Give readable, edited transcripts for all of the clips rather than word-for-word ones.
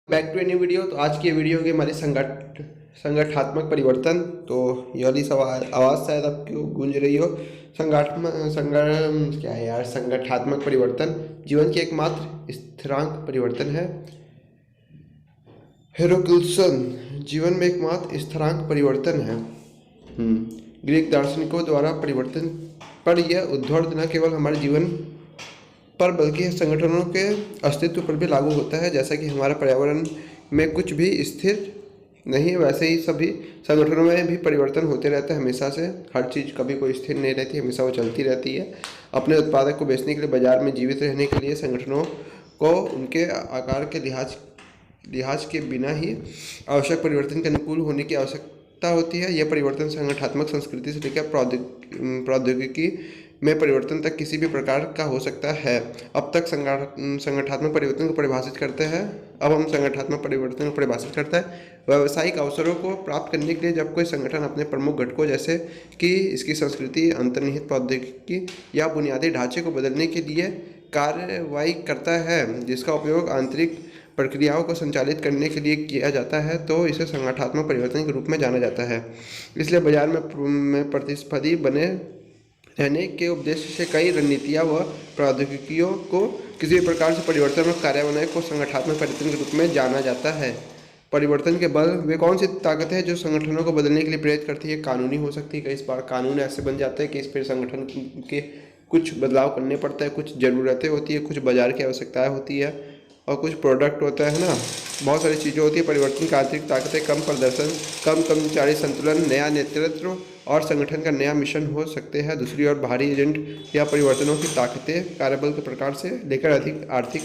Back to a new video. तो आज की वीडियो होगी हमारी संगठनात्मक परिवर्तन। तो ये वाली सवाल आवाज़ शायद आपको गूंज रही हो। क्या है यार, संगठनात्मक परिवर्तन जीवन की एकमात्र स्थिरांक परिवर्तन है। हेरोक्लिटस जीवन में एकमात्र स्थिरांक परिवर्तन है। ग्रीक दार्शनिकों द्वारा परिवर्तन पर यह उद्धरण न केवल हमारे जीवन पर बल्कि संगठनों के अस्तित्व पर भी लागू होता है। जैसा कि हमारा पर्यावरण में कुछ भी स्थिर नहीं है, वैसे ही सभी संगठनों में भी परिवर्तन होते रहता है। हमेशा से हर चीज़ कभी कोई स्थिर नहीं रहती, हमेशा वो चलती रहती है। अपने उत्पादक को बेचने के लिए, बाजार में जीवित रहने के लिए संगठनों को उनके आकार के लिहाज के बिना ही आवश्यक परिवर्तन के अनुकूल होने की आवश्यकता होती है। यह परिवर्तन संगठनात्मक संस्कृति से लेकर प्रौद्योगिकी में परिवर्तन तक किसी भी प्रकार का हो सकता है। अब तक संगठनात्मक परिवर्तन को परिभाषित करते हैं। अब हम संगठनात्मक परिवर्तन को परिभाषित करते हैं व्यावसायिक अवसरों को प्राप्त करने के लिए, जब कोई संगठन अपने प्रमुख घटकों जैसे कि इसकी संस्कृति, अंतर्निहित प्रौद्योगिकी या बुनियादी ढांचे को बदलने के लिए कार्रवाई करता है, जिसका उपयोग आंतरिक प्रक्रियाओं को संचालित करने के लिए किया जाता है, तो इसे संगठनात्मक परिवर्तन के रूप में जाना जाता है। इसलिए बाजार में प्रतिस्पर्धी बने रहने के उद्देश्य से कई रणनीतियाँ व प्रौद्योगिकियों को किसी भी प्रकार से परिवर्तन और कार्यान्वयन को संगठनात्मक परिवर्तन के रूप में जाना जाता है। परिवर्तन के बल वे कौन सी ताकतें हैं जो संगठनों को बदलने के लिए प्रेरित करती है? कानूनी हो सकती है, कई बार कानून ऐसे बन जाते हैं कि इस पर संगठन के कुछ बदलाव करने पड़ता है, कुछ ज़रूरतें होती है, कुछ बाजार की आवश्यकताएं होती है और कुछ प्रोडक्ट होता है ना, बहुत सारी चीज़ें होती है। परिवर्तन की आंतरिक ताकतें कम प्रदर्शन, कम कर्मचारी संतुलन, नया नेतृत्व और संगठन का नया मिशन हो सकते हैं। दूसरी ओर बाहरी एजेंट या परिवर्तनों की ताकतें कार्यबल के प्रकार से लेकर अधिक आर्थिक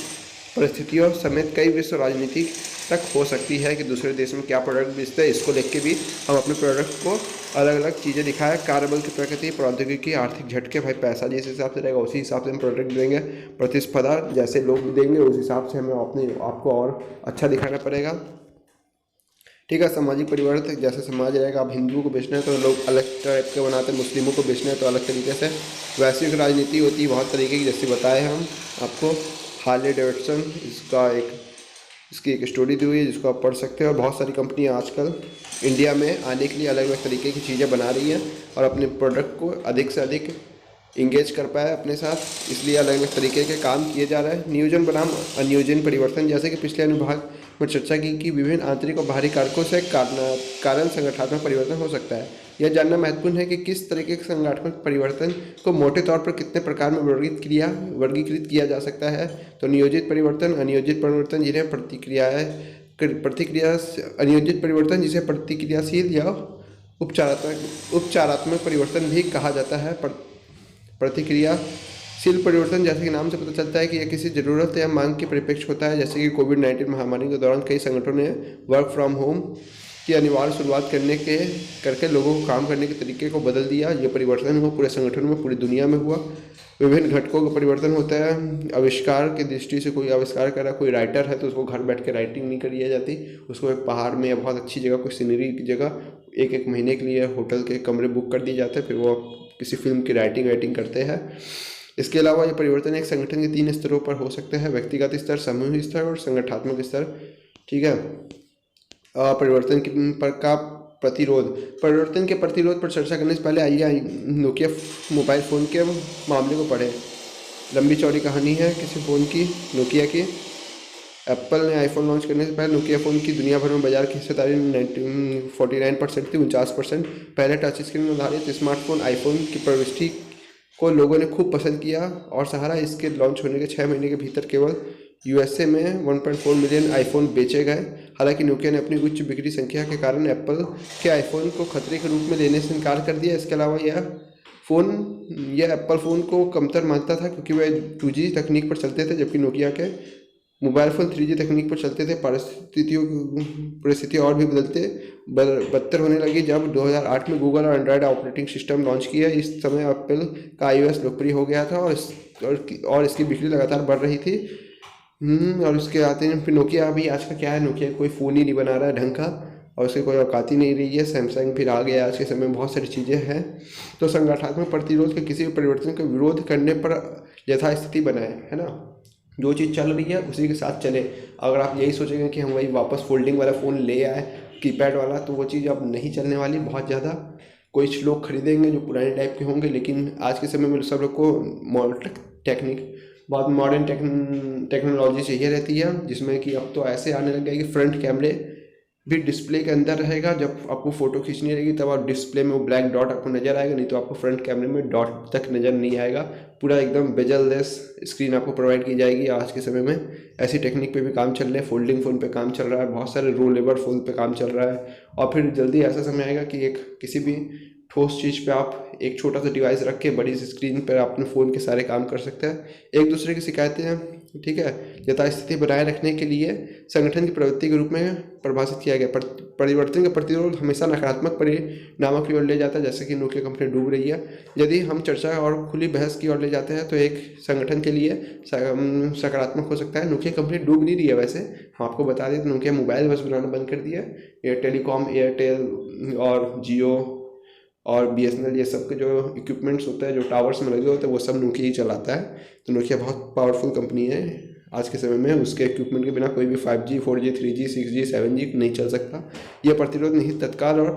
परिस्थितियों समेत कई विश्व राजनीति तक हो सकती है कि दूसरे देश में क्या प्रोडक्ट बेचते हैं, इसको लेकर भी हम अपने प्रोडक्ट को अलग अलग चीज़ें दिखाएं। कार्यबल की प्रकृति, प्रौद्योगिकी, आर्थिक झटके, भाई पैसा जिस हिसाब से रहेगा उसी हिसाब से हम प्रोडक्ट देंगे। प्रतिस्पर्धा जैसे लोग देंगे उस हिसाब से हमें आपको और अच्छा दिखाना पड़ेगा। ठीक है। सामाजिक परिवर्तन, जैसे समाज रहेगा, अब हिंदुओं को बेचना है तो लोग अलग टाइप के बनाते हैं, मुस्लिमों को बेचना है तो अलग तरीके से। वैश्विक राजनीति होती है बहुत तरीके की, जैसे बताए हम आपको। हार्ले डेविडसन इसकी एक स्टोरी दी हुई है जिसको आप पढ़ सकते हैं। और बहुत सारी कंपनियां आजकल इंडिया में आने के लिए अलग अलग तरीके की चीज़ें बना रही हैं और अपने प्रोडक्ट को अधिक से अधिक इंगेज कर पाए अपने साथ, इसलिए अलग अलग तरीके के काम किए जा रहे हैं। नियोजन बनाम अनियोजन परिवर्तन, जैसे कि पिछले अनुभाग में चर्चा की कि विभिन्न आंतरिक और बाहरी कारकों से कारण संगठनात्मक परिवर्तन हो सकता है। यह जानना महत्वपूर्ण है कि किस तरीके के संगठनात्मक परिवर्तन को मोटे तौर पर कितने प्रकार में वर्गीकृत किया जा सकता है। तो नियोजित परिवर्तन, अनियोजित परिवर्तन जिन्हें अनियोजित परिवर्तन जिसे प्रतिक्रियाशील या उपचारात्मक परिवर्तन भी कहा जाता है। प्रतिक्रियाशील परिवर्तन, जैसे कि नाम से पता चलता है कि यह किसी ज़रूरत या मांग के परिप्रेक्ष्य होता है। जैसे कि कोविड-19 महामारी के दौरान कई संगठनों ने वर्क फ्रॉम होम की अनिवार्य शुरुआत करके लोगों को काम करने के तरीके को बदल दिया। ये परिवर्तन हो पूरे संगठन में, पूरी दुनिया में हुआ। विभिन्न घटकों का परिवर्तन होता है। आविष्कार की दृष्टि से, कोई आविष्कार कर रहा, कोई राइटर है तो उसको घर बैठ के राइटिंग नहीं करी जाती, उसको एक पहाड़ में या बहुत अच्छी जगह, कोई सीनरी की जगह एक महीने के लिए होटल के कमरे बुक कर दिए जाते हैं, फिर वो किसी फिल्म की राइटिंग करते हैं। इसके अलावा ये परिवर्तन एक संगठन के 3 स्तरों पर हो सकते हैं: व्यक्तिगत स्तर, समूह स्तर और संगठनात्मक स्तर। ठीक है। परिवर्तन का प्रतिरोध, परिवर्तन के प्रतिरोध पर चर्चा करने से पहले आइए नोकिया मोबाइल फ़ोन के मामले को पढ़ें। लंबी चौड़ी कहानी है किसी फ़ोन की, नोकिया की। एप्पल ने आईफोन लॉन्च करने से पहले नोकिया फ़ोन की दुनिया भर में बाजार की हिस्सेदारी 49% थी। 49% पहले टच स्क्रीन आधारित स्मार्टफोन आईफोन की प्रविष्टि को लोगों ने खूब पसंद किया और सहारा। इसके लॉन्च होने के 6 महीने के भीतर केवल यूएसए में 1.4 मिलियन आईफोन बेचे गए। हालांकि नोकिया ने अपनी उच्च बिक्री संख्या के कारण एप्पल के आईफोन को खतरे के रूप में लेने से इनकार कर दिया। इसके अलावा यह एप्पल फ़ोन को कमतर मानता था क्योंकि वह 2G तकनीक पर चलते थे, जबकि नोकिया के मोबाइल फ़ोन 3G तकनीक पर चलते थे। परिस्थितियाँ और भी बदतर होने लगी जब 2008 में गूगल और एंड्रॉयड ऑपरेटिंग सिस्टम लॉन्च किया। इस समय एप्पल का iOS लोकप्रिय हो गया था और इसकी बिक्री लगातार बढ़ रही थी। और उसके आते हैं फिर नोकिया। अभी आज का क्या है, नोकिया कोई फ़ोन ही नहीं बना रहा है ढंग का और उसकी कोई औकात ही नहीं रही है। सैमसंग फिर आ गया। आज के समय में बहुत सारी चीज़ें हैं। तो संगठनात्मक प्रतिरोध के किसी भी परिवर्तन का विरोध करने पर यथास्थिति बनाए, है ना। जो चीज़ चल रही है उसी के साथ चले। अगर आप यही सोचेंगे कि हम वही वापस फोल्डिंग वाला फ़ोन ले आए कीपैड वाला, तो वो चीज़ अब नहीं चलने वाली बहुत ज़्यादा। कुछ लोग खरीदेंगे जो पुराने टाइप के होंगे, लेकिन आज के समय में सब लोग को बहुत मॉडर्न टेक्नोलॉजी चाहिए रहती है, जिसमें कि अब तो ऐसे आने लग गए कि फ्रंट कैमरे भी डिस्प्ले के अंदर रहेगा। जब आपको फ़ोटो खींचनी रहेगी तब आप डिस्प्ले में वो ब्लैक डॉट आपको नज़र आएगा, नहीं तो आपको फ्रंट कैमरे में डॉट तक नज़र नहीं आएगा। पूरा एकदम बेजललेस स्क्रीन आपको प्रोवाइड की जाएगी। आज के समय में ऐसी टेक्निक पे भी काम चल रहा है, फोल्डिंग फ़ोन पे काम चल रहा है, बहुत सारे रोलेबल फ़ोन पे काम चल रहा है। और फिर जल्दी ऐसा समय आएगा कि एक किसी भी ठोस चीज़ पे आप एक छोटा सा डिवाइस रख के बड़ी सी स्क्रीन पर अपने फ़ोन के सारे काम कर सकते हैं। एक दूसरे की शिकायतें हैं, ठीक है, यथास्थिति बनाए रखने के लिए संगठन की प्रवृत्ति के रूप में परिभाषित किया गया। परिवर्तन का प्रतिरोध हमेशा नकारात्मक परिणामों की ओर ले जाता है, जैसे कि नोकिया कंपनी डूब रही है। यदि हम चर्चा और खुली बहस की ओर ले जाते हैं तो एक संगठन के लिए सकारात्मक हो सकता है। नोकिया कंपनी डूब नहीं रही है, वैसे हम आपको बता दें तो नोकिया मोबाइल बस बनाना बंद कर दिया। एयरटेल और जियो और BSNL ये सब के जो इक्विपमेंट्स होते हैं, जो टावर्स में लगे होते हैं, वो सब नोकिया ही चलाता है। तो नोकिया बहुत पावरफुल कंपनी है आज के समय में। उसके इक्विपमेंट के बिना कोई भी 5G 4G 3G 6G 7G नहीं चल सकता। यह प्रतिरोध निहित तत्काल और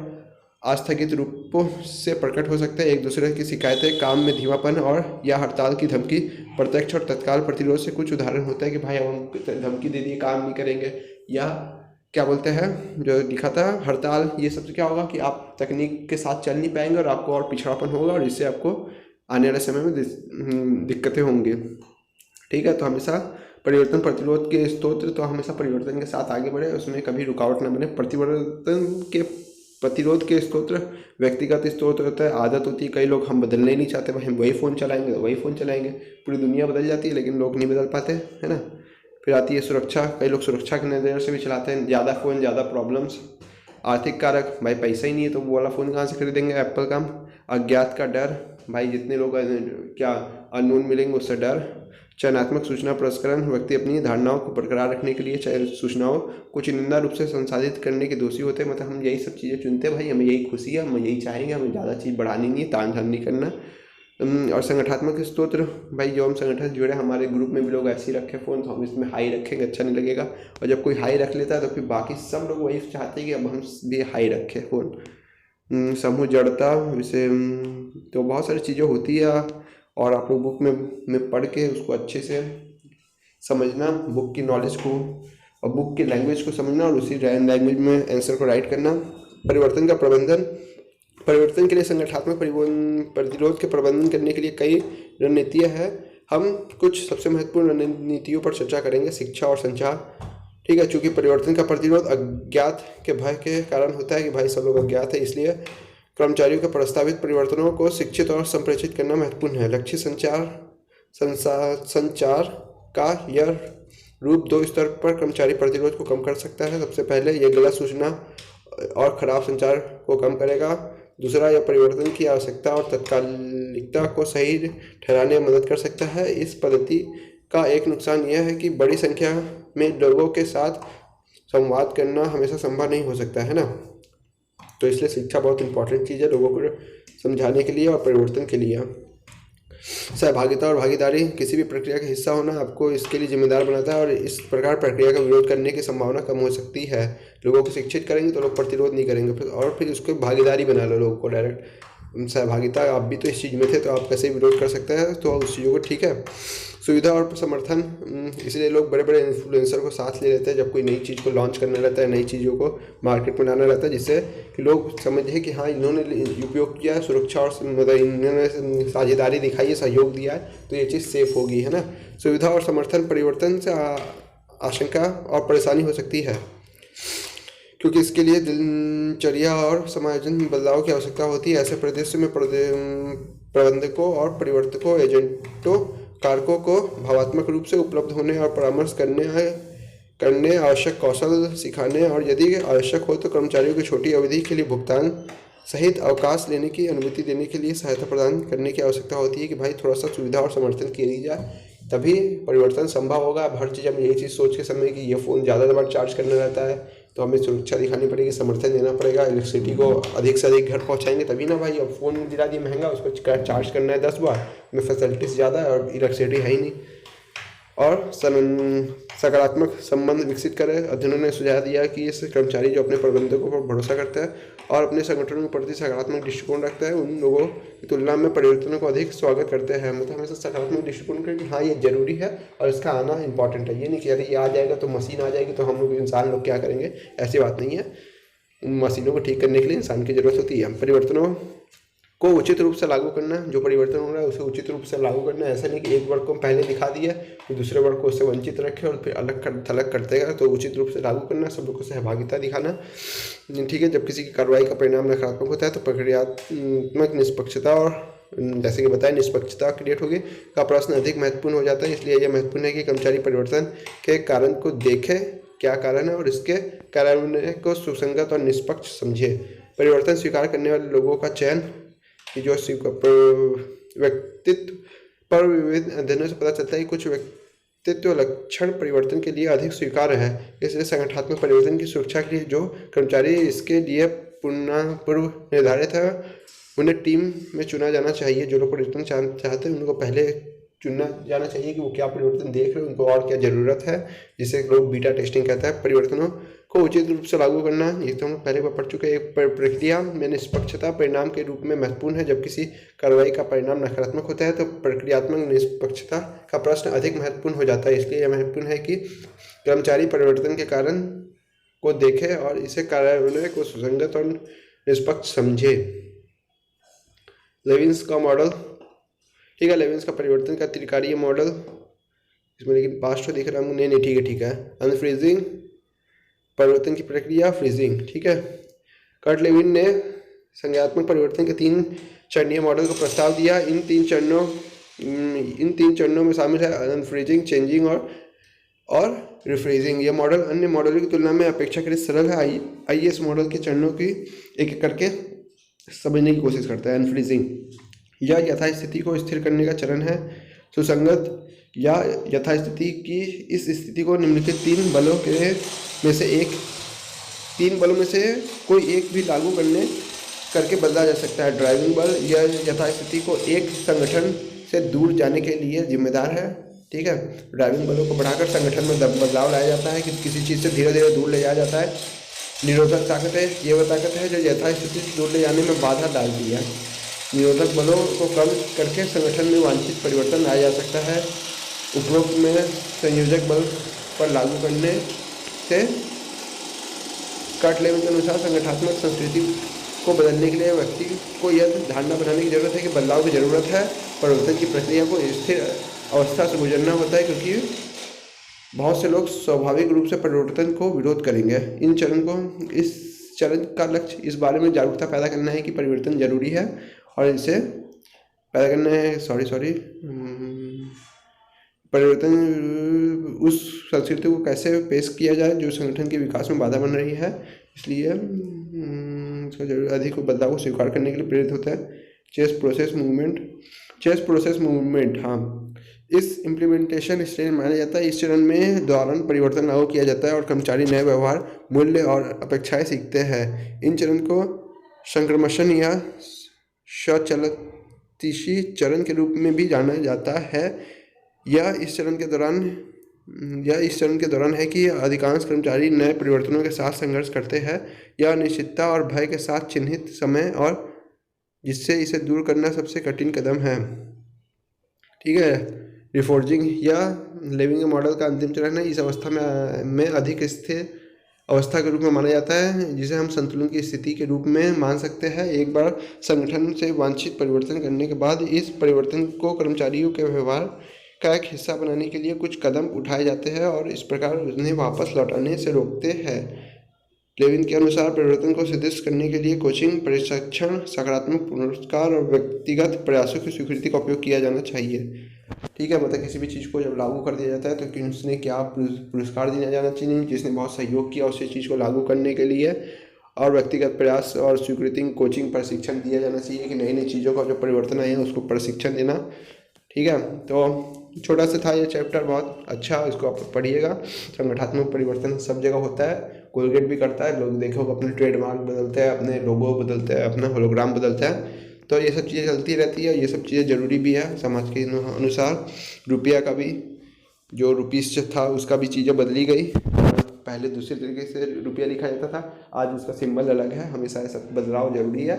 आस्थगित रूपों से प्रकट हो सकते हैं। एक दूसरे की शिकायतें, काम में धीमापन और या हड़ताल की धमकी। प्रत्यक्ष और तत्काल प्रतिरोध से कुछ उदाहरण होता है कि भाई हम धमकी दे दिए काम नहीं करेंगे, या क्या बोलते हैं जो लिखा था हड़ताल, ये सब से क्या होगा कि आप तकनीक के साथ चल नहीं पाएंगे और आपको और पिछड़ापन होगा, और इससे आपको आने वाले समय में दिक्कतें होंगी। ठीक है, तो हमेशा परिवर्तन प्रतिरोध के स्तोत्र तो हमेशा परिवर्तन के साथ आगे बढ़े, उसमें कभी रुकावट ना बने। प्रतिरोध के स्तोत्र व्यक्तिगत स्तोत्र होता है, आदत होती है। कई लोग हम बदलना ही नहीं चाहते, भाई हम वही फ़ोन चलाएंगे वही फ़ोन चलाएंगे। पूरी दुनिया बदल जाती है लेकिन लोग नहीं बदल पाते, है ना। फिर आती है सुरक्षा। कई लोग सुरक्षा के नज़र से भी चलाते हैं, ज़्यादा फ़ोन ज़्यादा प्रॉब्लम्स। आर्थिक कारक, भाई पैसा ही नहीं है तो वो वाला फ़ोन कहाँ से खरीदेंगे एप्पल का। अज्ञात का डर, भाई जितने लोग क्या अननोन मिलेंगे उससे डर। चयनात्मक सूचना प्रसंस्करण, व्यक्ति अपनी धारणाओं को बरकरार रखने के लिए चयन सूचनाओं को चुनिंदा रूप से संसाधित करने के दोषी होते हैं। मतलब हम यही सब चीज़ें चुनते हैं, भाई हमें यही खुशी है, हम यही चाहेंगे, हमें ज़्यादा चीज़ बढ़ानी नहीं है, तान झान नहीं करना। और संगठनात्मक स्तोत्र, भाई जो हम संगठन से जुड़े, हमारे ग्रुप में भी लोग ऐसे ही रखे फ़ोन, तो हम इसमें हाई रखेंगे, अच्छा नहीं लगेगा। और जब कोई हाई रख लेता है तो फिर बाकी सब लोग वही चाहते हैं कि अब हम भी हाई रखें फ़ोन। समूह जड़ता विषय, तो बहुत सारी चीज़ें होती है, और आप लोग बुक में पढ़ के उसको अच्छे से समझना, बुक की नॉलेज को और बुक की लैंग्वेज को समझना, और उसी लैंग्वेज में आंसर को राइट करना। परिवर्तन का प्रबंधन, परिवर्तन के लिए संगठनात्मक प्रतिरोध के प्रबंधन करने के लिए कई रणनीतियाँ हैं। हम कुछ सबसे महत्वपूर्ण रणनीतियों पर चर्चा करेंगे। शिक्षा और संचार, ठीक है, चूँकि परिवर्तन का प्रतिरोध अज्ञात के भय के कारण होता है कि भाई सब लोग अज्ञात है, इसलिए कर्मचारियों के प्रस्तावित परिवर्तनों को शिक्षित और संप्रेषित करना महत्वपूर्ण है। लक्ष्य संचार का यह रूप दो स्तर पर कर्मचारी प्रतिरोध को कम कर सकता है। सबसे पहले यह गलत सूचना और खराब संचार को कम करेगा। दूसरा, यह परिवर्तन की आवश्यकता और तत्कालिकता को सही ठहराने में मदद कर सकता है। इस पद्धति का एक नुकसान यह है कि बड़ी संख्या में लोगों के साथ संवाद करना हमेशा संभव नहीं हो सकता है ना। तो इसलिए शिक्षा बहुत इंपॉर्टेंट चीज़ है लोगों को समझाने के लिए और परिवर्तन के लिए। सहभागिता और भागीदारी, किसी भी प्रक्रिया का हिस्सा होना आपको इसके लिए जिम्मेदार बनाता है, और इस प्रकार प्रक्रिया का विरोध करने की संभावना कम हो सकती है। लोगों को शिक्षित करेंगे तो लोग प्रतिरोध नहीं करेंगे, और फिर उसको भागीदारी बना लो लोगों को डायरेक्ट। सहभागिता, आप भी तो इस चीज़ में थे तो आप कैसे विरोध कर सकते हैं, तो उस चीज़ों को, ठीक है। सुविधा और समर्थन, इसलिए लोग बड़े बड़े इन्फ्लुएंसर को साथ ले लेते हैं जब कोई नई चीज़ को लॉन्च करना रहता है, नई चीज़ों को मार्केट में लाना रहता है, जिससे कि लोग समझे कि हाँ इन्होंने उपयोग किया है, सुरक्षा और मतलब इन्होंने साझेदारी दिखाई है, सहयोग दिया है, तो ये चीज़ सेफ होगी, है ना। सुविधा और समर्थन, परिवर्तन से आशंका और परेशानी हो सकती है क्योंकि इसके लिए दिनचर्या और समायोजन बदलाव की आवश्यकता होती है। ऐसे परिदृश्य में प्रबंधकों और परिवर्तकों, एजेंटों, कारकों को भावात्मक रूप से उपलब्ध होने और परामर्श करने आवश्यक कौशल सिखाने, और यदि आवश्यक हो तो कर्मचारियों की छोटी अवधि के लिए भुगतान सहित अवकाश लेने की अनुमति देने के लिए सहायता प्रदान करने की आवश्यकता होती है कि भाई थोड़ा सा सुविधा और समर्थन किया जाए, तभी परिवर्तन संभव होगा। अब हर चीज़ हम यही चीज़ सोच के समय कि ये फ़ोन ज़्यादा बार चार्ज करना रहता है तो हमें सुरक्षा दिखानी पड़ेगी, समर्थन देना पड़ेगा, इलेक्ट्रिसिटी को अधिक से अधिक घर पहुंचाएंगे तभी ना भाई। अब फ़ोन दिला दिए महंगा, उसको चार्ज करना है 10 बार, में फैसिलिटीज़ ज़्यादा है और इलेक्ट्रिसिटी है ही नहीं। और सकारात्मक संबंध विकसित करें। अध्ययनों ने सुझाव दिया कि इस कर्मचारी जो अपने प्रबंधकों पर भरोसा करता है और अपने संगठनों के प्रति सकारात्मक दृष्टिकोण रखता है, उन लोगों की तुलना में परिवर्तनों को अधिक स्वागत करते हैं। मतलब हमेशा सकारात्मक दृष्टिकोण करें कि हाँ ये जरूरी है और इसका आना इंपॉर्टेंट है। ये नहीं कि अरे ये आ जाएगा तो मशीन आ जाएगी तो हम लोग इंसान लोग क्या करेंगे, ऐसी बात नहीं है। मशीनों को ठीक करने के लिए इंसान की जरूरत होती है। परिवर्तनों को उचित रूप से लागू करना, जो परिवर्तन हो रहा है उसे उचित रूप से लागू करना। ऐसा नहीं कि एक वर्ग को पहले दिखा दिया तो दूसरे वर्ग को उससे वंचित रखे और फिर अलग थलग करते गए। तो उचित रूप से लागू करना, सब लोग को सहभागिता दिखाना, ठीक है। जब किसी की कार्रवाई का परिणाम नकारात्मक होता है तो प्रक्रियात्मक निष्पक्षता और जैसे कि बताया निष्पक्षता क्रिएट होगी का प्रश्न अधिक महत्वपूर्ण हो जाता है। इसलिए यह महत्वपूर्ण है कि कर्मचारी परिवर्तन के कारण को देखे, क्या कारण है, और इसके कार्यान्वयन को सुसंगत और निष्पक्ष समझे। परिवर्तन स्वीकार करने वाले लोगों का चयन कि जो व्यक्तित्व पर विविध अध्ययनों से पता चलता है कि कुछ व्यक्तित्व लक्षण परिवर्तन के लिए अधिक स्वीकार्य है। इसलिए संगठनात्मक परिवर्तन की सुरक्षा के लिए जो कर्मचारी इसके लिए पूर्व निर्धारित है उन्हें टीम में चुना जाना चाहिए। जो लोग परिवर्तन चाहते हैं उनको पहले चुनना जाना चाहिए कि वो क्या परिवर्तन देख रहे हैं, उनको और क्या ज़रूरत है, जिसे लोग बीटा टेस्टिंग कहते हैं। परिवर्तनों को उचित रूप से लागू करना, ये तो हम पहले पढ़ चुके हैं। एक प्रक्रिया में निष्पक्षता परिणाम के रूप में महत्वपूर्ण है। जब किसी कार्रवाई का परिणाम नकारात्मक होता है तो प्रक्रियात्मक निष्पक्षता का प्रश्न अधिक महत्वपूर्ण हो जाता है। इसलिए यह महत्वपूर्ण है कि कर्मचारी परिवर्तन के कारण को देखे और इसे कार्यान्वयन को सुसंगत और निष्पक्ष समझे। लेविन्स का मॉडल, ठीक है। लेविन्स का परिवर्तन का त्रिकारीय मॉडल, इसमें लेकिन पास्ट दिख रहा है, नहीं ठीक है। अनफ्रीजिंग, परिवर्तन की प्रक्रिया, फ्रीजिंग, ठीक है। कर्ट लेविन ने संज्ञात्मक परिवर्तन के 3 चरणीय मॉडल को प्रस्ताव दिया। इन तीन चरणों में शामिल है अनफ्रीजिंग, चेंजिंग और रिफ्रीजिंग। यह मॉडल अन्य मॉडलों की तुलना में अपेक्षाकृत सरल है। आइए इस मॉडल के चरणों की एक करके समझने की कोशिश करते हैं। अनफ्रीजिंग, यह यथास्थिति को स्थिर करने का चरण है। सुसंगत या यथास्थिति की इस स्थिति को निम्नलिखित 3 बलों में से कोई एक भी लागू करके बदला जा सकता है। ड्राइविंग बल, यह यथास्थिति को एक संगठन से दूर जाने के लिए जिम्मेदार है, ठीक है। ड्राइविंग बलों को बढ़ाकर संगठन में बदलाव लाया जाता है, कि किसी चीज़ से धीरे धीरे दूर ले जाया जाता है। निरोधक ताकत है, ये वह ताकत है जो यथास्थिति से दूर ले जाने में बाधा डालती है। निरोधक बलों को कम करके संगठन में वांछित परिवर्तन लाया जा सकता है। उपरोक्त में संयोजक बल पर लागू करने से कर्ट लेविन के अनुसार संगठनात्मक संस्कृति को बदलने के लिए व्यक्ति को यह धारणा बनाने की जरूरत है कि बदलाव की जरूरत है। परिवर्तन की प्रक्रिया को स्थिर अवस्था से गुजरना होता है, क्योंकि बहुत से लोग स्वाभाविक रूप से परिवर्तन को विरोध करेंगे। इस चरण का लक्ष्य इस बारे में जागरूकता पैदा करना है कि परिवर्तन जरूरी है और इसे पैदा करना है परिवर्तन उस संस्कृति को कैसे पेश किया जाए जो संगठन के विकास में बाधा बन रही है। इसलिए इसका जरूर अधिक बदलाव को स्वीकार करने के लिए प्रेरित होता है। चेस प्रोसेस मूवमेंट, हाँ, इस इम्प्लीमेंटेशन स्टेज माना जाता है। इस चरण में दौरान परिवर्तन लागू किया जाता है और कर्मचारी नए व्यवहार, मूल्य और अपेक्षाएं सीखते हैं। इन चरण को संक्रमण या स्वचलितीशी चरण के रूप में भी जाना जाता है। यह इस चरण के दौरान है कि अधिकांश कर्मचारी नए परिवर्तनों के साथ संघर्ष करते हैं। यह अनिश्चितता और भय के साथ चिन्हित समय और जिससे इसे दूर करना सबसे कठिन कदम है, ठीक है। रिफोर्जिंग या लेविंग मॉडल का अंतिम चरण है। इस अवस्था में अधिक स्थिर अवस्था के रूप में माना जाता है, जिसे हम संतुलन की स्थिति के रूप में मान सकते हैं। एक बार संगठन से वांछित परिवर्तन करने के बाद इस परिवर्तन को कर्मचारियों के व्यवहार का एक हिस्सा बनाने के लिए कुछ कदम उठाए जाते हैं और इस प्रकार उन्हें वापस लौटाने से रोकते हैं। लेविन के अनुसार परिवर्तन को सुदृढ़ करने के लिए कोचिंग, प्रशिक्षण, सकारात्मक पुरस्कार और व्यक्तिगत प्रयासों की स्वीकृति का उपयोग किया जाना चाहिए, ठीक है। मतलब किसी भी चीज़ को जब लागू कर दिया जाता है तो कि उसने क्या पुरस्कार दिया जाना चाहिए, जिसने बहुत सहयोग किया उसी चीज़ को लागू करने के लिए, और व्यक्तिगत प्रयास और स्वीकृति, कोचिंग, प्रशिक्षण दिया जाना चाहिए कि नई नई चीज़ों का जो परिवर्तन आए हैं उसको प्रशिक्षण देना, ठीक है। तो छोटा सा था ये चैप्टर, बहुत अच्छा, इसको आप पढ़िएगा। संगठनात्मक परिवर्तन सब जगह होता है, कोलगेट भी करता है, लोग देखो अपने ट्रेडमार्क बदलते हैं, अपने लोगो बदलते हैं, अपना होलोग्राम बदलता है। तो ये सब चीज़ें चलती रहती है, ये सब चीज़ें ज़रूरी भी है समाज के अनुसार। रुपया का भी जो रुपीस था उसका भी चीज़ें बदली गई। पहले दूसरे तरीके से रुपया लिखा जाता था, आज उसका सिंबल अलग है। हमेशा ऐसा बदलाव जरूरी है।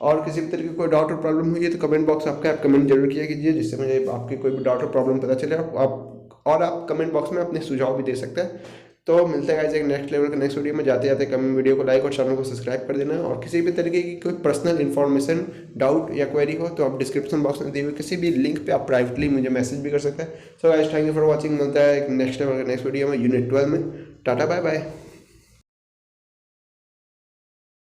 और किसी भी तरीके की कोई डाउट और प्रॉब्लम हुई है तो कमेंट बॉक्स आपका, आप कमेंट जरूर किया कीजिए, जिससे मुझे आपकी कोई भी डाउट और प्रॉब्लम पता चले। आप कमेंट बॉक्स में अपने सुझाव भी दे सकते हैं। तो मिलते हैं गाइस एक नेक्स्ट लेवल के नेक्स्ट वीडियो में। जाते जाते कमेंट वीडियो को लाइक और चैनल को सब्सक्राइब कर देना। और किसी भी तरीके की कोई पर्सनल इन्फॉर्मेशन, डाउट या क्वेरी हो तो आप डिस्क्रिप्शन बॉक्स में दिए हुए किसी भी लिंक पे आप प्राइवेटली मुझे मैसेज भी कर सकते हैं। So guys thank you for watching. मिलता है एक नेक्स्ट लेवल के नेक्स्ट वीडियो में यूनिट 12 में। Tata bye bye.